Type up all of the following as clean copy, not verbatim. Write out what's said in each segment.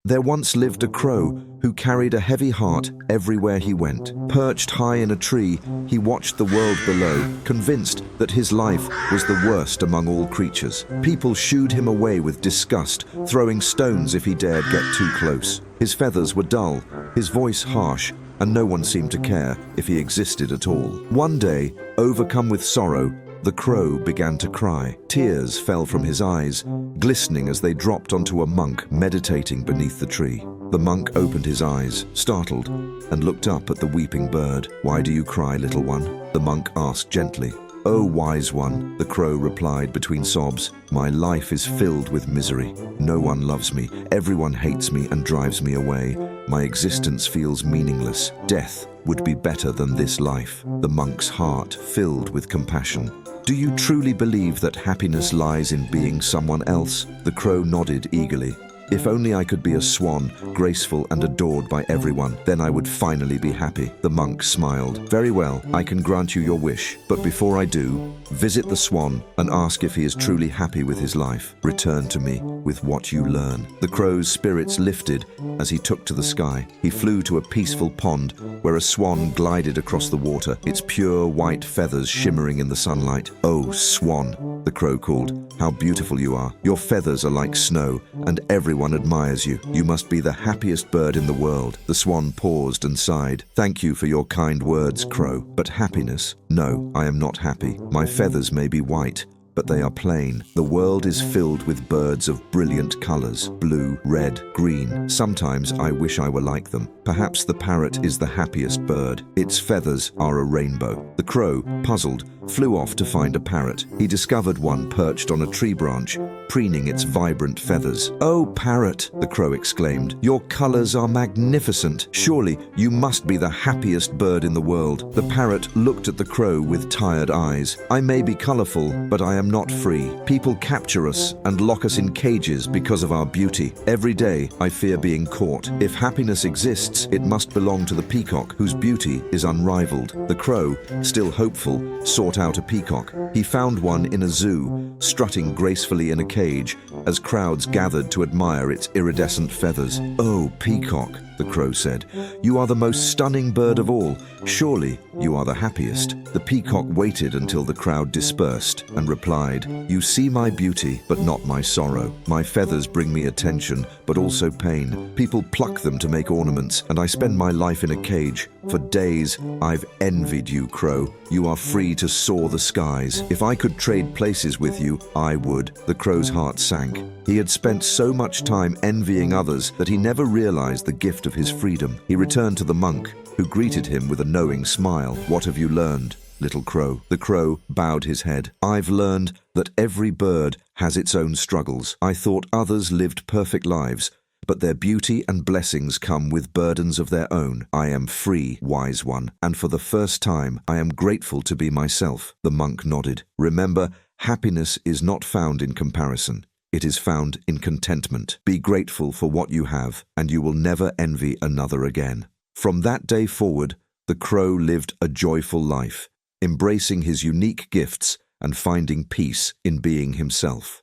There once lived a crow who carried a heavy heart everywhere he went. Perched high in a tree, he watched the world below, convinced that his life was the worst among all creatures. People shooed him away with disgust, throwing stones if he dared get too close. His feathers were dull, his voice harsh, and no one seemed to care if he existed at all. One day, overcome with sorrow, the crow began to cry. Tears fell from his eyes, glistening as they dropped onto a monk meditating beneath the tree. The monk opened his eyes, startled, and looked up at the weeping bird. "Why do you cry, little one?" the monk asked gently. "Oh, wise one," the crow replied between sobs, "my life is filled with misery. No one loves me, everyone hates me and drives me away. My existence feels meaningless. Death would be better than this life." The monk's heart filled with compassion. "Do you truly believe that happiness lies in being someone else?" The crow nodded eagerly. "If only I could be a swan, graceful and adored by everyone, then I would finally be happy." The monk smiled. "Very well, I can grant you your wish. But before I do, visit the swan and ask if he is truly happy with his life. Return to me with what you learn." The crow's spirits lifted as he took to the sky. He flew to a peaceful pond where a swan glided across the water, its pure white feathers shimmering in the sunlight. "Oh, swan," the crow called, "how beautiful you are. Your feathers are like snow, and everyone admires you. You must be the happiest bird in the world." The swan paused and sighed. "Thank you for your kind words, crow. But happiness? No, I am not happy. My feathers may be white, but they are plain. The world is filled with birds of brilliant colors, blue, red, green. Sometimes I wish I were like them. Perhaps the parrot is the happiest bird. Its feathers are a rainbow." The crow, puzzled, flew off to find a parrot. He discovered one perched on a tree branch, preening its vibrant feathers. "Oh, parrot," the crow exclaimed, "your colors are magnificent. Surely you must be the happiest bird in the world." The parrot looked at the crow with tired eyes. "I may be colorful, but I am not free. People capture us and lock us in cages because of our beauty. Every day I fear being caught. If happiness exists, it must belong to the peacock, whose beauty is unrivaled." The crow, still hopeful, sought out a peacock. He found one in a zoo, strutting gracefully in a cage as crowds gathered to admire its iridescent feathers. "Oh, peacock," the crow said, "you are the most stunning bird of all. Surely you are the happiest." The peacock waited until the crowd dispersed and replied, "You see my beauty, but not my sorrow. My feathers bring me attention, but also pain. People pluck them to make ornaments, and I spend my life in a cage. For days, I've envied you, crow. You are free to soar the skies. If I could trade places with you, I would." The crow's heart sank. He had spent so much time envying others that he never realized the gift of his freedom. He returned to the monk, who greeted him with a knowing smile. "What have you learned, little crow?" The crow bowed his head. "I've learned that every bird has its own struggles. I thought others lived perfect lives, but their beauty and blessings come with burdens of their own. I am free, wise one, and for the first time I am grateful to be myself." The monk nodded. "Remember, happiness is not found in comparison. It is found in contentment. Be grateful for what you have, and you will never envy another again." From that day forward, the crow lived a joyful life, embracing his unique gifts and finding peace in being himself.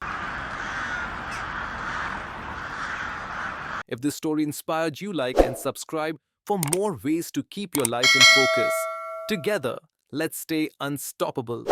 If this story inspired you, like and subscribe for more ways to keep your life in focus. Together, let's stay unstoppable.